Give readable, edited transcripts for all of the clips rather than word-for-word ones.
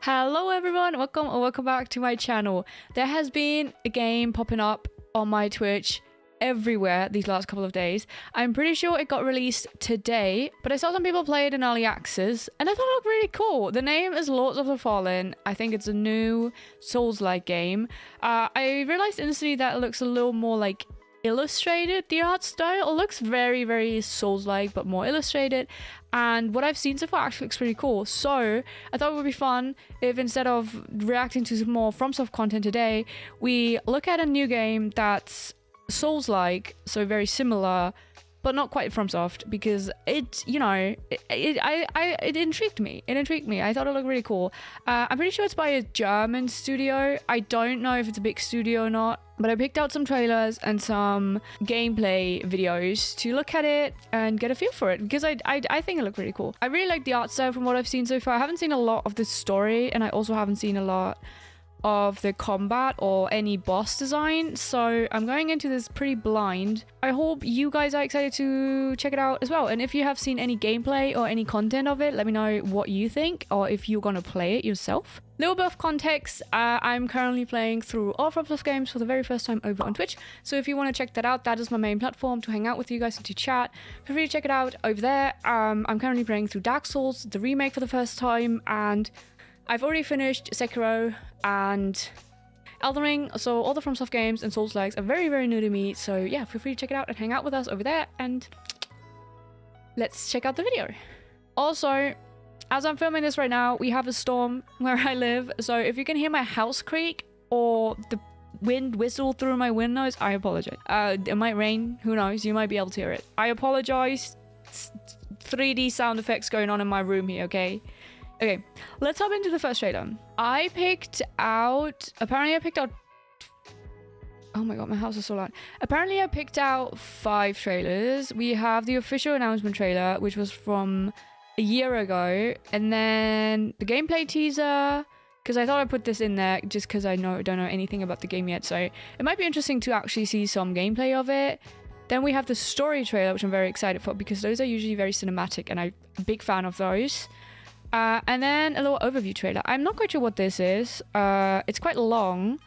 Hello everyone, welcome back to my channel. There has been a game popping up on my Twitch everywhere these last couple of days. I'm pretty sure it got released today, but I saw some people play it in early access and I thought it looked really cool. The name is Lords of the Fallen. I think it's a new Souls-like game. I realized instantly that it looks a little more like illustrated. The art style looks very Souls-like, but more illustrated, and what I've seen so far actually looks pretty cool. So I thought it would be fun if instead of reacting to some more FROMSOFT content today, we look at a new game that's Souls-like, so very similar, but not quite FROMSOFT, because it, you know, it intrigued me. I thought it looked really cool. I'm pretty sure it's by a German studio. I don't know if it's a big studio or not, but I picked out some trailers and some gameplay videos to look at it and get a feel for it, because I think it looked really cool. I really like the art style from what I've seen so far. I haven't seen a lot of the story, and I also haven't seen a lot of the combat or any boss design, so I'm going into this pretty blind. I hope you guys are excited to check it out as well, and if you have seen any gameplay or any content of it, let me know what you think, or if you're gonna play it yourself. Little bit of context, I'm currently playing through all FROMSOFT games for the very first time over on Twitch, so if you want to check that out, that is my main platform to hang out with you guys and to chat. Feel free to check it out over there. I'm currently playing through Dark Souls, the remake, for the first time, and I've already finished Sekiro and Elden Ring, so all the FROMSOFT games and Souls-likes are very new to me, so yeah, feel free to check it out and hang out with us over there, and let's check out the video. Also, as I'm filming this right now, we have a storm where I live, so if you can hear my house creak or the wind whistle through my windows, I apologize. It might rain, who knows, you might be able to hear it. I apologize. 3D sound effects going on in my room here, okay? Okay, let's hop into the first trailer. Apparently I picked out, oh my god, my house is so loud. Apparently I picked out 5 trailers. We have the official announcement trailer, which was from a year ago, and then the gameplay teaser, because I thought I'd put this in there just because I don't know anything about the game yet, so it might be interesting to actually see some gameplay of it. Then we have the story trailer, which I'm very excited for, because those are usually very cinematic, and I'm a big fan of those. And then a little overview trailer. I'm not quite sure what this is. It's quite long,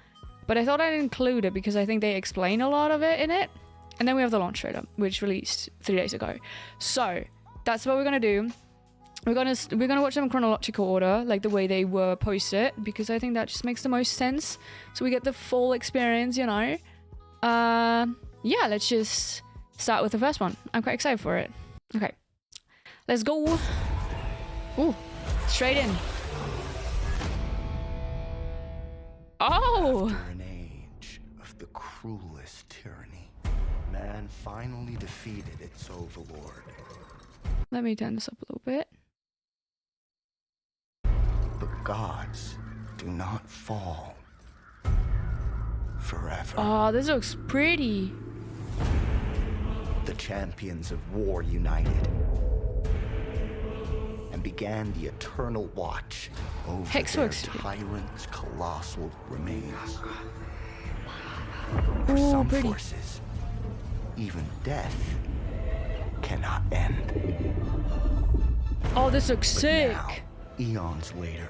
but I thought I'd include it because I think they explain a lot of it in it. And then we have the launch trailer, which released 3 days ago. So that's what we're gonna do. We're gonna watch them in chronological order, like the way they were posted, because I think that just makes the most sense. So we get the full experience, you know. Yeah, let's just start with the first one. I'm quite excited for it. Okay, let's go. Ooh. Straight in. Oh! After an age of the cruelest tyranny, man finally defeated its overlord. Let me turn this up a little bit. The gods do not fall forever. Oh, this looks pretty. The champions of war united and began the eternal watch over their tyrant's colossal remains. For some forces, even death cannot end. Oh, this looks sick. Now, eons later,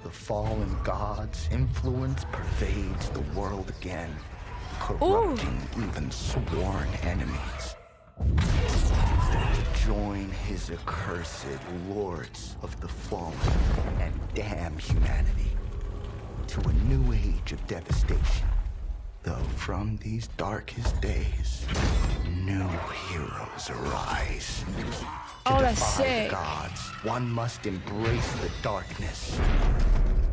the fallen god's influence pervades the world again, corrupting even sworn enemies. To join his accursed lords of the fallen and damn humanity to a new age of devastation. Though from these darkest days, new heroes arise. Oh, that's defy sick. The gods, one must embrace the darkness,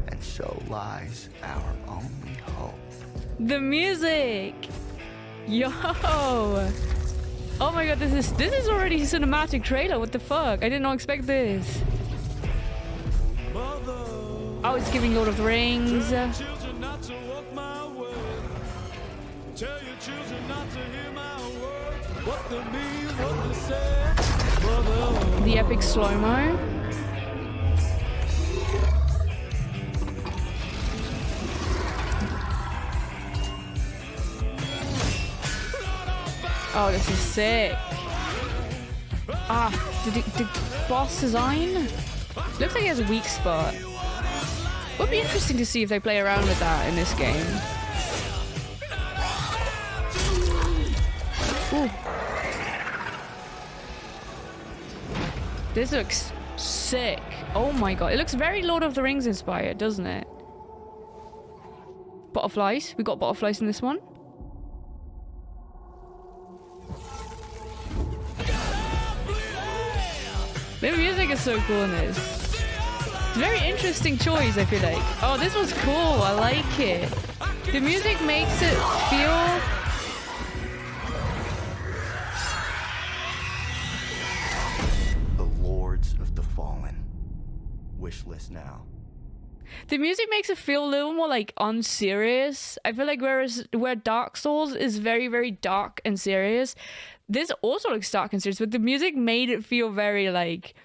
and so lies our only hope. The music. Yo. Oh my god, this is already a cinematic trailer. What the fuck? I did not expect this. Oh, it's giving Lord of the Rings. The epic slow-mo. Oh, this is sick. Ah, the boss design? Looks like he has a weak spot. would be interesting to see if they play around with that in this game. Ooh. This looks sick. Oh my god. It looks very Lord of the Rings inspired, doesn't it? Butterflies. We got butterflies in this one. The music is so cool in this. It's a very interesting choice, I feel like. Oh, this was cool. I like it. The music makes it feel... The Lords of the Fallen. Wish list now. The music makes it feel a little more like unserious. I feel like where Dark Souls is very, very dark and serious, this also looks dark and serious, but the music made it feel very like,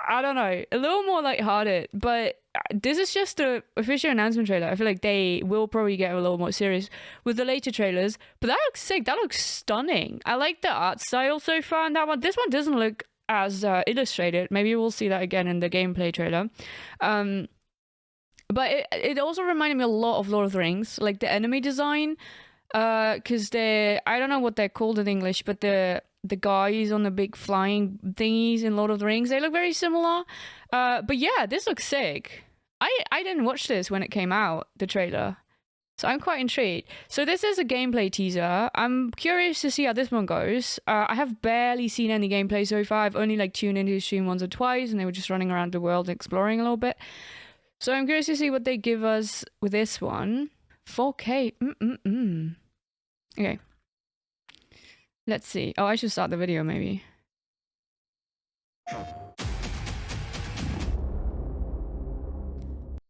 I don't know, a little more lighthearted. But this is just the official announcement trailer. I feel like they will probably get a little more serious with the later trailers. But that looks sick. That looks stunning. I like the art style so far in that one. This one doesn't look as illustrated. Maybe we'll see that again in the gameplay trailer. But it also reminded me a lot of Lord of the Rings, like the enemy design, because I don't know what they're called in English, but the guys on the big flying thingies in Lord of the Rings, they look very similar. But yeah, this looks sick. I didn't watch this when it came out, the trailer, so I'm quite intrigued. So this is a gameplay teaser. I'm curious to see how this one goes. I have barely seen any gameplay so far. I've only like tuned into the stream once or twice, and they were just running around the world exploring a little bit. So I'm curious to see what they give us with this one. 4K. Okay. Let's see. Oh, I should start the video maybe.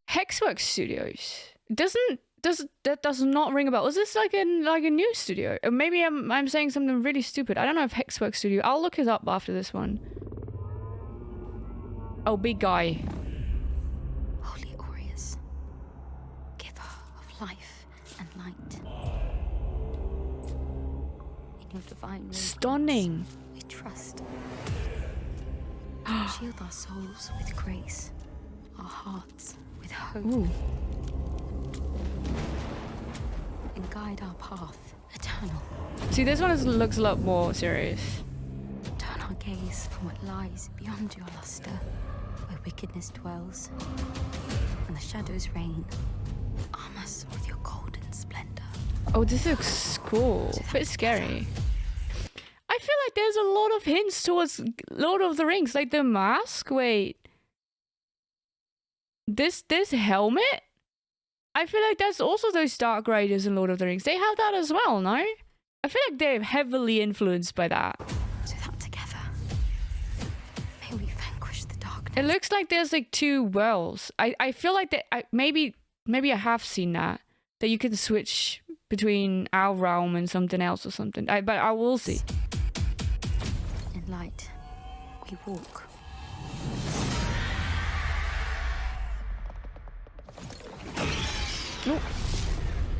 Hexworks Studios. That does not ring a bell. Is this like a new studio? Or maybe I'm saying something really stupid. I don't know if Hexworks Studio. I'll look it up after this one. Oh, big guy. Life and light. In your divine stunning. We trust. Shield our souls with grace, our hearts with hope. Ooh. And guide our path eternal. See, this one looks a lot more serious. Turn our gaze from what lies beyond your luster, where wickedness dwells and the shadows reign. Arm us with your golden splendor. Oh, this looks cool. A bit scary. I feel like there's a lot of hints towards Lord of the Rings, like the mask. Wait, this helmet? I feel like that's also those Dark Raiders in Lord of the Rings. They have that as well, no? I feel like they're heavily influenced by that. So that together, may we vanquish the darkness. It looks like there's like two worlds. I feel like that maybe I have seen that you can switch between our realm and something else or something. But I will see. In light, we walk. Oh,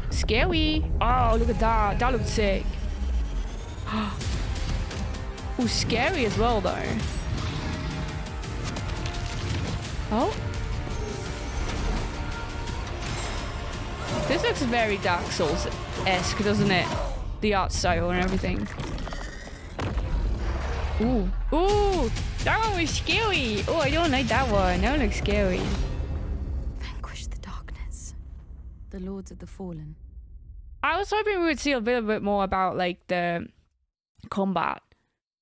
scary. Oh, look at that. That looks sick. Oh, scary as well, though. Oh. This looks very Dark Souls-esque, doesn't it? The art style and everything. Ooh. Ooh! That one was scary! Oh, I don't like that one. That one looks scary. Vanquish the darkness. The Lords of the Fallen. I was hoping we would see a little bit more about, like, the combat.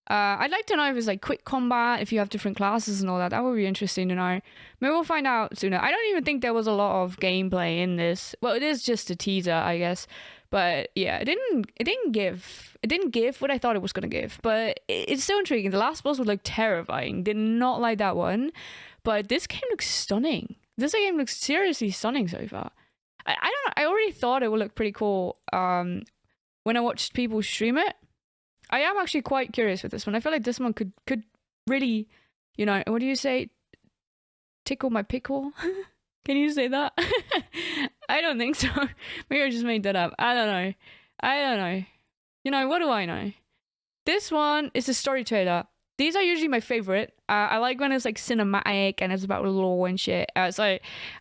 I'd like to know if it's like quick combat, if you have different classes and all that. That would be interesting to know. Maybe we'll find out sooner. I don't even think there was a lot of gameplay in this. Well, it is just a teaser, I guess. But yeah, it didn't give what I thought it was gonna give. But it's so intriguing. The last boss was like terrifying. Did not like that one. But this game looks stunning. This game looks seriously stunning so far. I don't know. I already thought it would look pretty cool when I watched people stream it. I am actually quite curious with this one. I feel like this one could really, you know, what do you say? Tickle my pickle? Can you say that? I don't think so. Maybe I just made that up. I don't know. You know, what do I know? This one is a story trailer. These are usually my favorite. I like when it's like cinematic and it's about lore and shit. So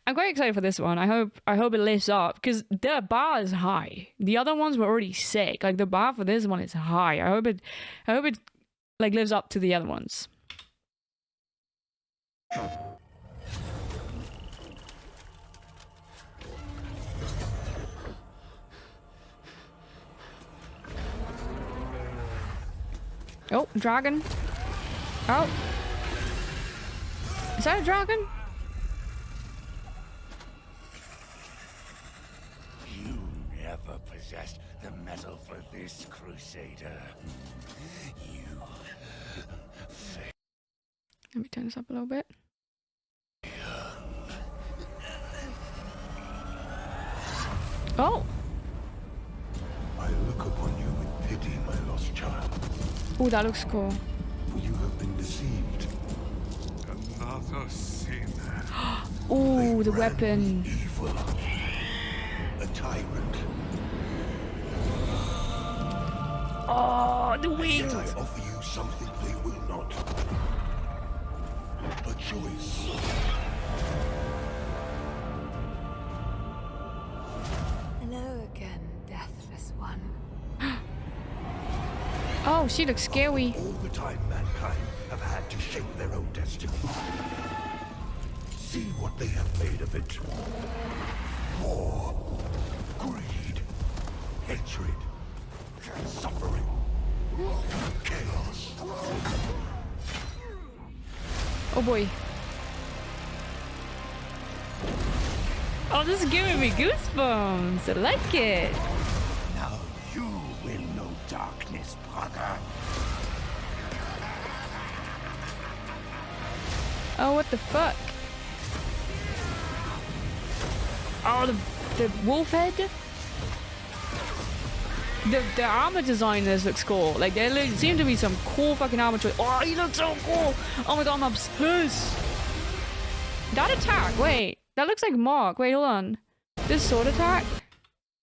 I'm quite excited for this one. I hope it lives up because the bar is high. The other ones were already sick. Like the bar for this one is high. I hope it like lives up to the other ones. Oh, dragon. Oh. Is that a dragon? You never possessed the metal for this, Crusader. You failed. Let me turn this up a little bit. Oh. I look upon you with pity, my lost child. Oh, that looks cool. For you have been deceived. Another sin. Oh, the weapon. Evil. A tyrant. Oh, the wind. Yet I offer you something they will not. A choice. Hello again, deathless one. Oh, she looks scary. All the time mankind have had to shape their own destiny. See what they have made of it. War, greed, hatred, suffering, chaos. Oh boy. Oh, this is giving me goosebumps. I like it. Now you will know darkness, brother. Oh, what the fuck? Oh, the wolf head? The armor designers looks cool. Like, there seem to be some cool fucking armor choice. Oh, he looks so cool. Oh my god, I'm obsessed. That attack, wait. That looks like Mark. Wait, hold on. This sword attack?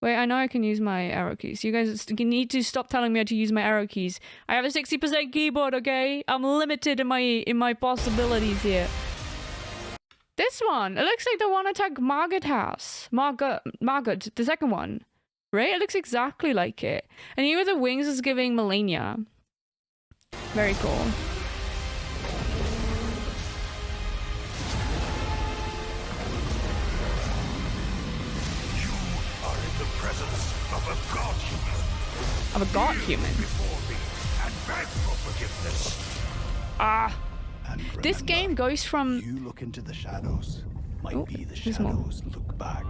Wait, I know I can use my arrow keys. You guys need to stop telling me how to use my arrow keys. I have a 60% keyboard, okay? I'm limited in my possibilities here. This one, it looks like the one attack Margot house. Margot, the second one. Right? It looks exactly like it. And here with the wings is giving Melania. Very cool. Of a god human. Of a god human. Before me and beg for forgiveness. Ah. And This remember, game goes from... you look into the shadows. Might Oh, be the there's more. shadows look back.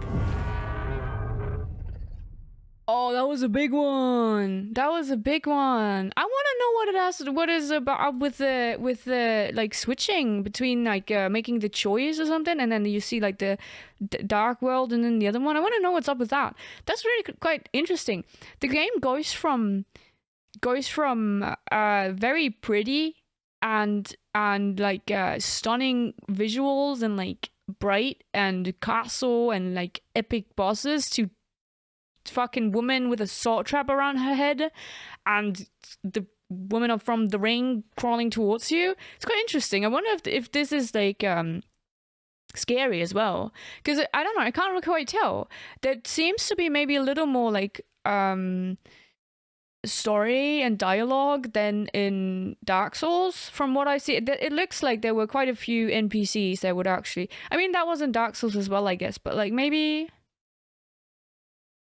Oh, that was a big one. That was a big one. I want to know what it has. What is about with the like switching between like making the choice or something, and then you see like the dark world, and then the other one. I want to know what's up with that. That's really quite interesting. The game goes from very pretty and like stunning visuals and like bright and castle and like epic bosses to fucking woman with a salt trap around her head and the woman from the ring crawling towards you. It's quite interesting. I wonder if this is like scary as well, because I don't know, I can't quite tell. There seems to be maybe a little more like story and dialogue than in Dark Souls from what I see. It looks like there were quite a few NPCs that would actually, I mean, that was in Dark Souls as well, I guess, but like maybe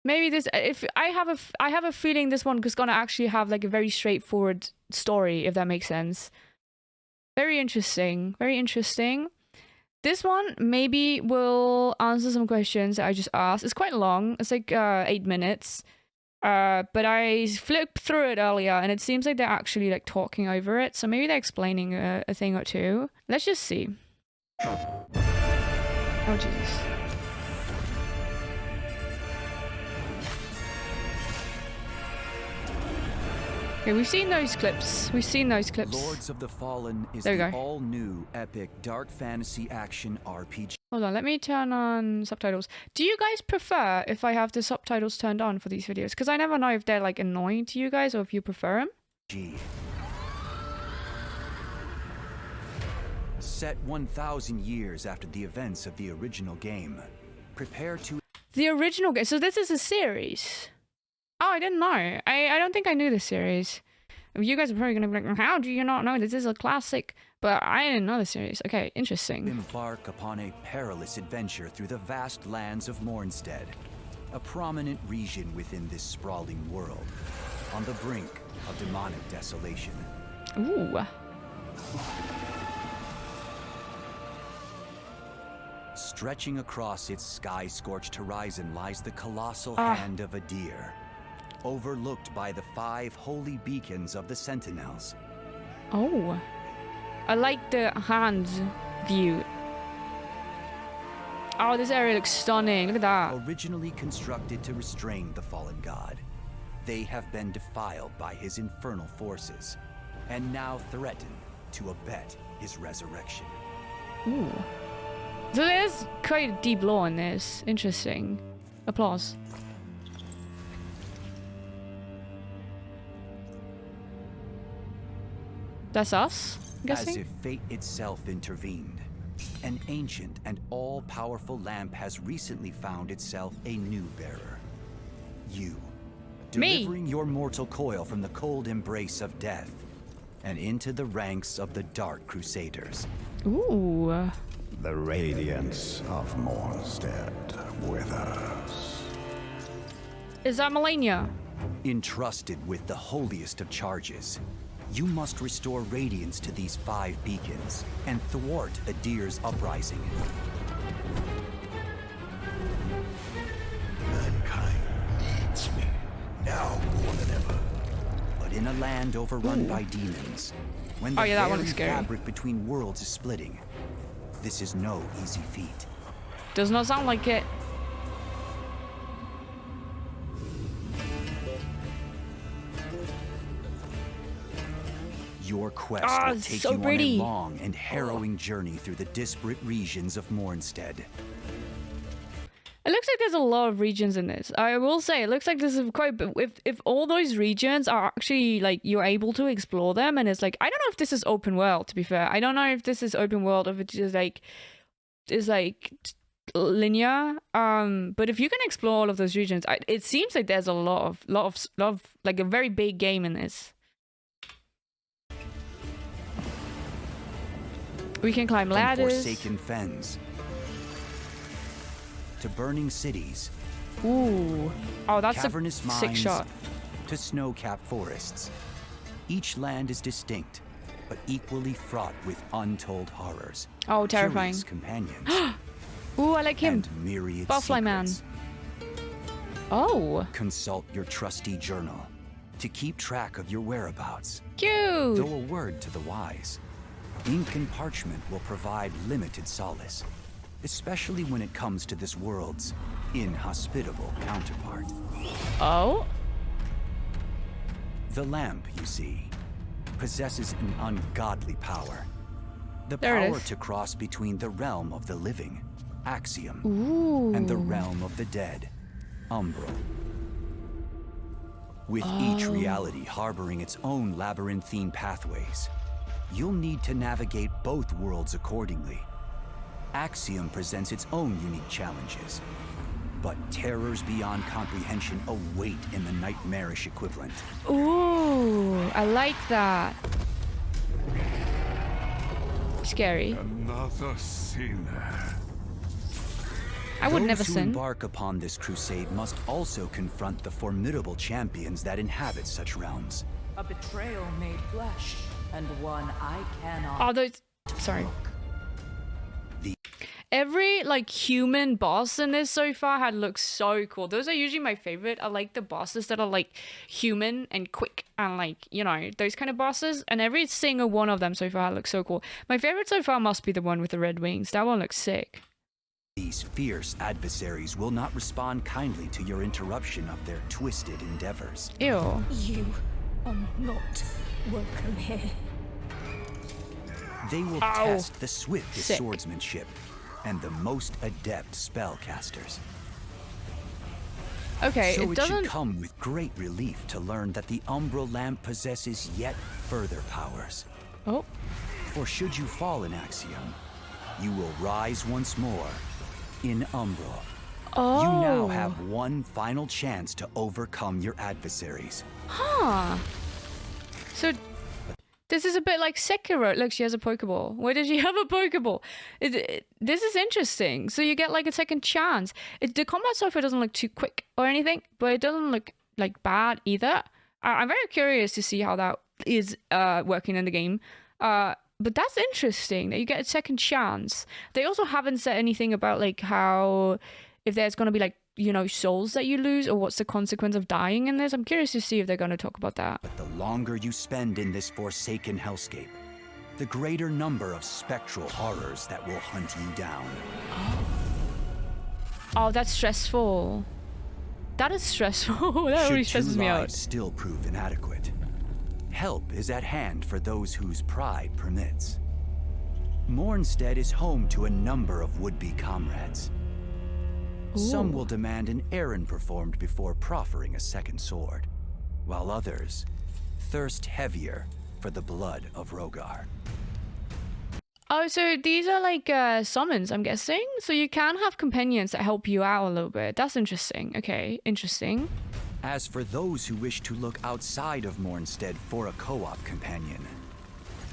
this, if I have a feeling this one is gonna actually have like a very straightforward story, if that makes sense. Very interesting. Very interesting. This one maybe will answer some questions that I just asked. It's quite long. It's like 8 minutes. But I flipped through it earlier and it seems like they're actually like talking over it. So maybe they're explaining a thing or two. Let's just see. Oh, Jesus. Okay, we've seen those clips. Lords of the Fallen is There we the go. all-new epic dark fantasy action RPG. Hold on, let me turn on subtitles. Do you guys prefer if I have the subtitles turned on for these videos? Because I never know if they're like annoying to you guys or if you prefer them. Set 1,000 years after the events of the original game, prepare to... The original game. So this is a series. Oh, I didn't know. I don't think I knew this series. You guys are probably gonna be like, how do you not know? This is a classic. But I didn't know the series. Okay, interesting. Embark upon a perilous adventure through the vast lands of Mornstead, a prominent region within this sprawling world, on the brink of demonic desolation. Ooh. Stretching across its sky-scorched horizon lies the colossal hand of a deer, overlooked by the 5 holy beacons of the Sentinels. Oh. I like the hand view. Oh, this area looks stunning. Look at that. Originally constructed to restrain the fallen god, they have been defiled by his infernal forces, and now threaten to abet his resurrection. Ooh. So there's quite a deep lore in this. Interesting. Applause. That's us, I'm As guessing? if fate itself intervened, an ancient and all-powerful lamp has recently found itself a new bearer. You. Me. Delivering your mortal coil from the cold embrace of death and into the ranks of the Dark Crusaders. Ooh. The radiance of Mornstead withers. Is that Melania? Entrusted with the holiest of charges, you must restore radiance to these 5 beacons and thwart Adir's uprising. Mankind needs me now more than ever. But in a land overrun by demons, when the Oh, yeah, that one very looks scary. fabric between worlds is splitting, this is no easy feat. Does not sound like it. Your quest will take so you pretty. on a long and harrowing journey through the disparate regions of Mornstead. It looks like there's a lot of regions in this. I will say, it looks like this is quite... If all those regions are actually, like, you're able to explore them, and it's like... I don't know if this is open world, to be fair. I don't know if this is open world, if it's just, like... Is, like, linear. But if you can explore all of those regions, it seems like there's a lot of... Like, a very big game in this. We can climb From ladders. forsaken fens to burning cities, Ooh. Oh, that's cavernous a sick mines shot. to snow-capped forests. Each land is distinct, but equally fraught with untold horrors. Oh, terrifying. curious companions, Ooh, I like him. and myriad Butterfly man. secrets. Oh, Consult your trusty journal to keep track of your whereabouts. cute. Though a word to the wise, ink and parchment will provide limited solace, especially when it comes to this world's inhospitable counterpart. Oh, The lamp, you see, possesses an ungodly power. The There it power is. to cross between the realm of the living, Axiom, ooh. and the realm of the dead, Umbral. With each reality harboring its own labyrinthine pathways, you'll need to navigate both worlds accordingly. Axiom presents its own unique challenges, but terrors beyond comprehension await in the nightmarish equivalent. Ooh, I like that. Scary. Another sinner. I would Those never who sin. embark upon this crusade must also confront the formidable champions that inhabit such realms. A betrayal made flesh, and one I cannot. Oh, those. Sorry. The- Every like human boss in this so far had looked so cool. Those are usually my favorite. I like the bosses that are like human and quick and like, you know, those kind of bosses. And every single one of them so far looks so cool. My favorite so far must be the one with the red wings. That one looks sick. These fierce adversaries will not respond kindly to your interruption of their twisted endeavors. Ew. You are not welcome here. They will Ow. test the swiftest Sick. swordsmanship and the most adept spellcasters. Okay, So it it doesn't. should come with great relief to learn that the Umbral lamp possesses yet further powers. Oh, For should you fall in Axiom, you will rise once more in Umbra. Oh. You now have one final chance to overcome your adversaries. Huh. So this is a bit like Sekiro. Look, she has a Pokeball. Where did she have a Pokeball? This is interesting. So you get like a second chance. The combat software doesn't look too quick or anything, but it doesn't look like bad either. I'm very curious to see how that is working in the game. But that's interesting that you get a second chance. They also haven't said anything about like how, if there's going to be like, you know, souls that you lose, or what's the consequence of dying in this. I'm curious to see if they're going to talk about that. But the longer you spend in this forsaken hellscape, the greater number of spectral horrors that will hunt you down. Oh, that's stressful. That is stressful. That really stresses me out. Still prove inadequate, help is at hand for those whose pride permits. Mornstead is home to a number of would-be comrades. Some will demand an errand performed before proffering a second sword, while others thirst heavier for the blood of Rogar. Oh, so these are like summons, I'm guessing? So you can have companions that help you out a little bit. That's interesting. Okay, interesting. As for those who wish to look outside of Mornstead for a co-op companion,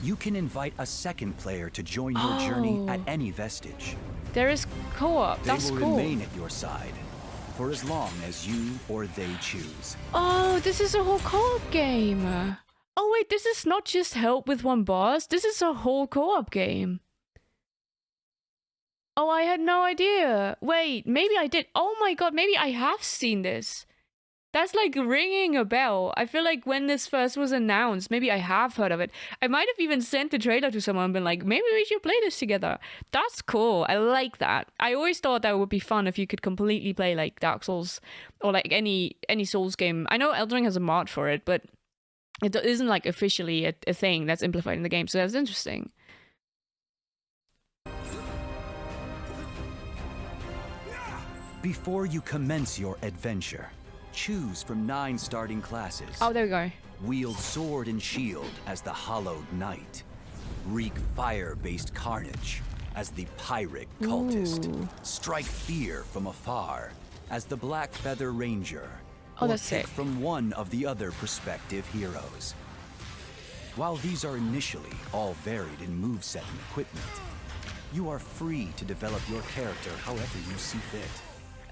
you can invite a second player to join your journey at any vestige. There is co-op. That's cool. They cool. will remain at your side for as long as you or they choose. Oh, this is a whole co-op game. Oh wait, this is not just help with one boss. This is a whole co-op game. Oh, I had no idea. Wait, maybe I did. Oh my god, maybe I have seen this. That's like ringing a bell. I feel like when this first was announced, maybe I have heard of it. I might have even sent the trailer to someone and been like, maybe we should play this together. That's cool. I like that. I always thought that would be fun if you could completely play like Dark Souls or like any Souls game. I know Elden Ring has a mod for it, but it isn't like officially a thing that's implemented in the game. So that's interesting. Before you commence your adventure, choose from 9 starting classes. Oh, there we go. Wield sword and shield as the Hallowed Knight. Wreak fire-based carnage as the Pyric Cultist. Ooh. Strike fear from afar as the Black Feather Ranger. Oh, or that's pick sick. from one of the other prospective heroes. While these are initially all varied in moveset and equipment, you are free to develop your character however you see fit.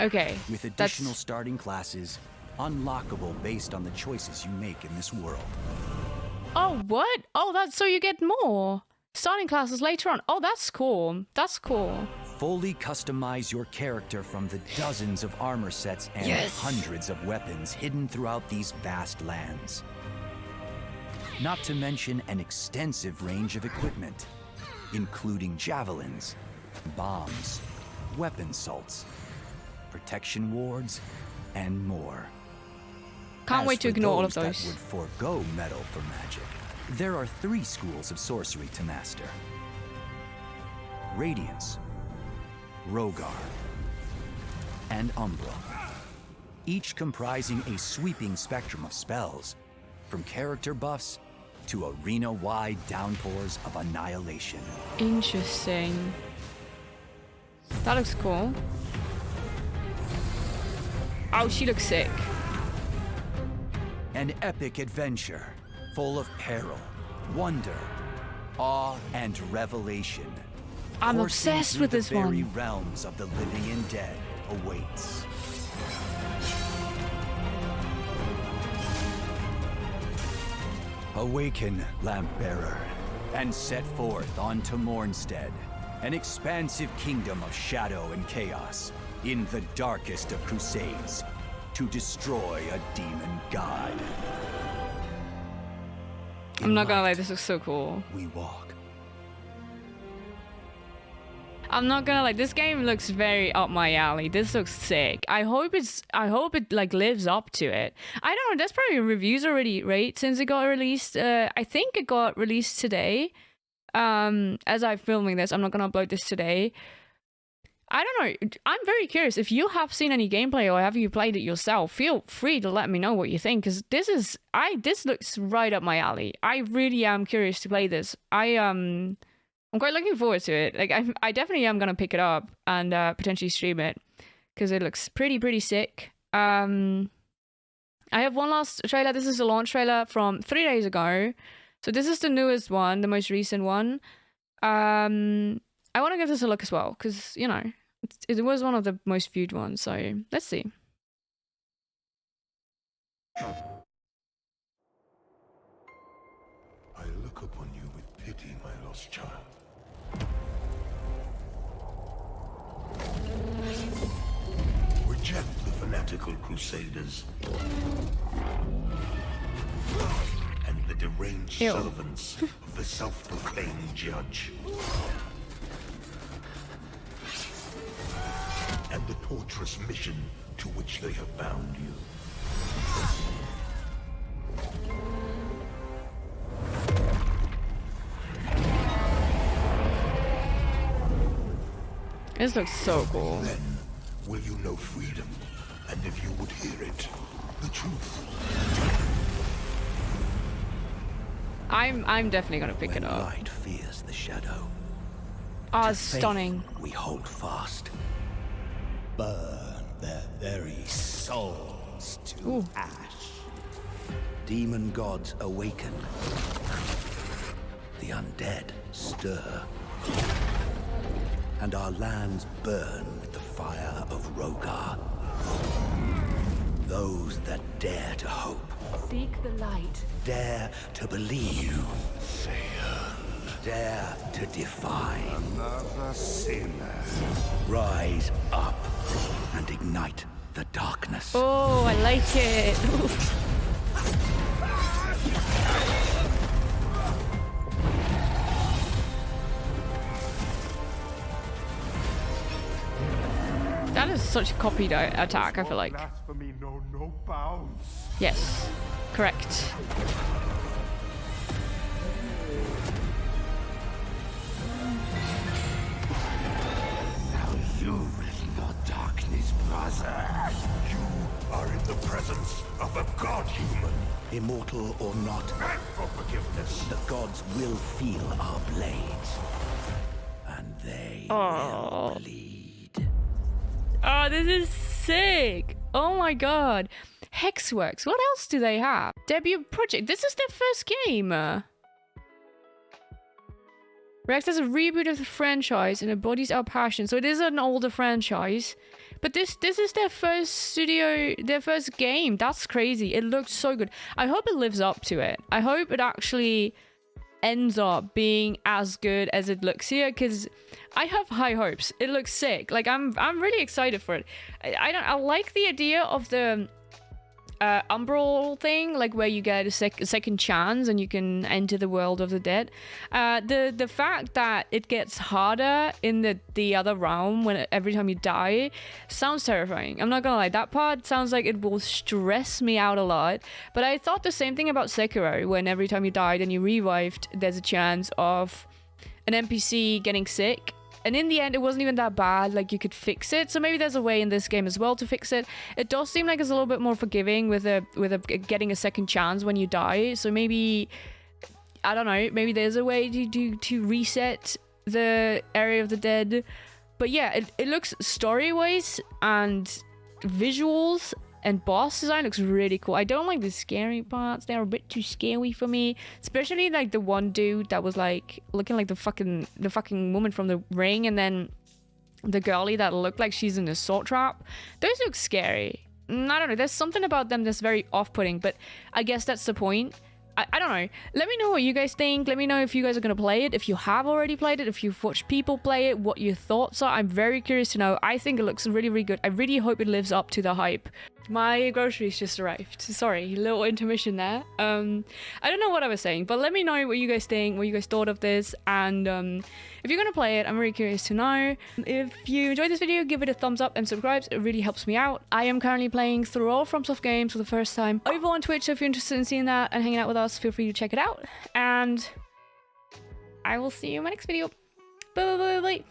Okay. With additional starting classes, unlockable based on the choices you make in this world. Oh, what? Oh, that's so you get more starting classes later on. Oh, that's cool. That's cool. Fully customize your character from the dozens of armor sets and hundreds of weapons hidden throughout these vast lands. Not to mention an extensive range of equipment, including javelins, bombs, weapon salts, protection wards, and more. Can't wait to ignore all of That those. would forego metal for magic, there are 3 schools of sorcery to master: Radiance, Rogar, and Umbra, each comprising a sweeping spectrum of spells, from character buffs to arena-wide downpours of annihilation. Interesting. That looks cool. Oh, she looks sick. An epic adventure full of peril, wonder, awe, and revelation. I'm Coursing obsessed through with this the very one. realms of the living and dead awaits. Awaken, Lampbearer, and set forth onto Mornstead, an expansive kingdom of shadow and chaos, in the darkest of crusades, to destroy a demon god. I'm not gonna lie, this looks so cool. We walk. I'm not gonna lie, this game looks very up my alley. This looks sick. I hope it like lives up to it. I don't know, there's probably reviews already, right? Since it got released. I think it got released today. As I'm filming this, I'm not gonna upload this today. I don't know. I'm very curious. If you have seen any gameplay or have you played it yourself, feel free to let me know what you think, because this looks right up my alley. I really am curious to play this. I'm quite looking forward to it. Like I definitely am gonna pick it up and potentially stream it because it looks pretty sick. I have one last trailer. This is a launch trailer from 3 days ago. So this is the newest one, the most recent one. I want to give this a look as well because, you know, it was one of the most viewed ones. So let's see. I look upon you with pity, my lost child. Reject the fanatical crusaders and the deranged servants of the self-proclaimed judge. And the torturous mission to which they have bound you. This looks so cool. Then will you know freedom, and if you would hear it, the truth. I'm definitely gonna pick it up. Light fears the shadow. Oh, it's stunning. We hold fast. Burn their very souls to ash. Demon gods awaken. The undead stir. And our lands burn with the fire of Rogar. Those that dare to hope. Seek the light. Dare to believe. Dare to defy. Another sinner. Rise up and ignite the darkness. Oh, I like it. That is such a copied attack, I feel like. Blasphemy know no bounds. Yes, correct. Now you will know darkness, brother. You are in the presence of a god-human. Immortal or not, Beg for forgiveness. the gods will feel our blades. And they will bleed. Oh, this is sick. Oh my god. Hexworks, what else do they have? Debut project. This is their first game. Reacts as a reboot of the franchise and embodies our passion. So it is an older franchise. But this is their first their first game. That's crazy. It looks so good. I hope it lives up to it. I hope it actually ends up being as good as it looks here, because I have high hopes. It looks sick. Like I'm really excited for it. I like the idea of the umbral thing, like where you get a second chance and you can enter the world of the dead. The fact that it gets harder in the other realm when every time you die sounds terrifying. I'm not gonna lie, that part sounds like it will stress me out a lot. But I thought the same thing about Sekiro, when every time you died and you revived, there's a chance of an NPC getting sick. And in the end, it wasn't even that bad. Like, you could fix it. So maybe there's a way in this game as well to fix it. It does seem like it's a little bit more forgiving with getting a second chance when you die. So maybe, I don't know, maybe there's a way to reset the area of the dead. But yeah, it looks story-wise and visuals and boss design looks really cool. I don't like the scary parts. They're a bit too scary for me. Especially like the one dude that was like looking like the fucking woman from The Ring, and then the girlie that looked like she's in a salt trap. Those look scary. I don't know. There's something about them that's very off-putting, but I guess that's the point. I don't know. Let me know what you guys think. Let me know if you guys are going to play it. If you have already played it. If you've watched people play it. What your thoughts are. I'm very curious to know. I think it looks really, really good. I really hope it lives up to the hype. My groceries just arrived. Sorry, little intermission there. I don't know what I was saying, but let me know what you guys think, what you guys thought of this, and if you're gonna play it, I'm really curious to know. If you enjoyed this video, give it a thumbs up and subscribe. It really helps me out. I am currently playing through all FromSoft games for the first time over on Twitch, so if you're interested in seeing that and hanging out with us, feel free to check it out, and I will see you in my next video. Bye bye bye bye.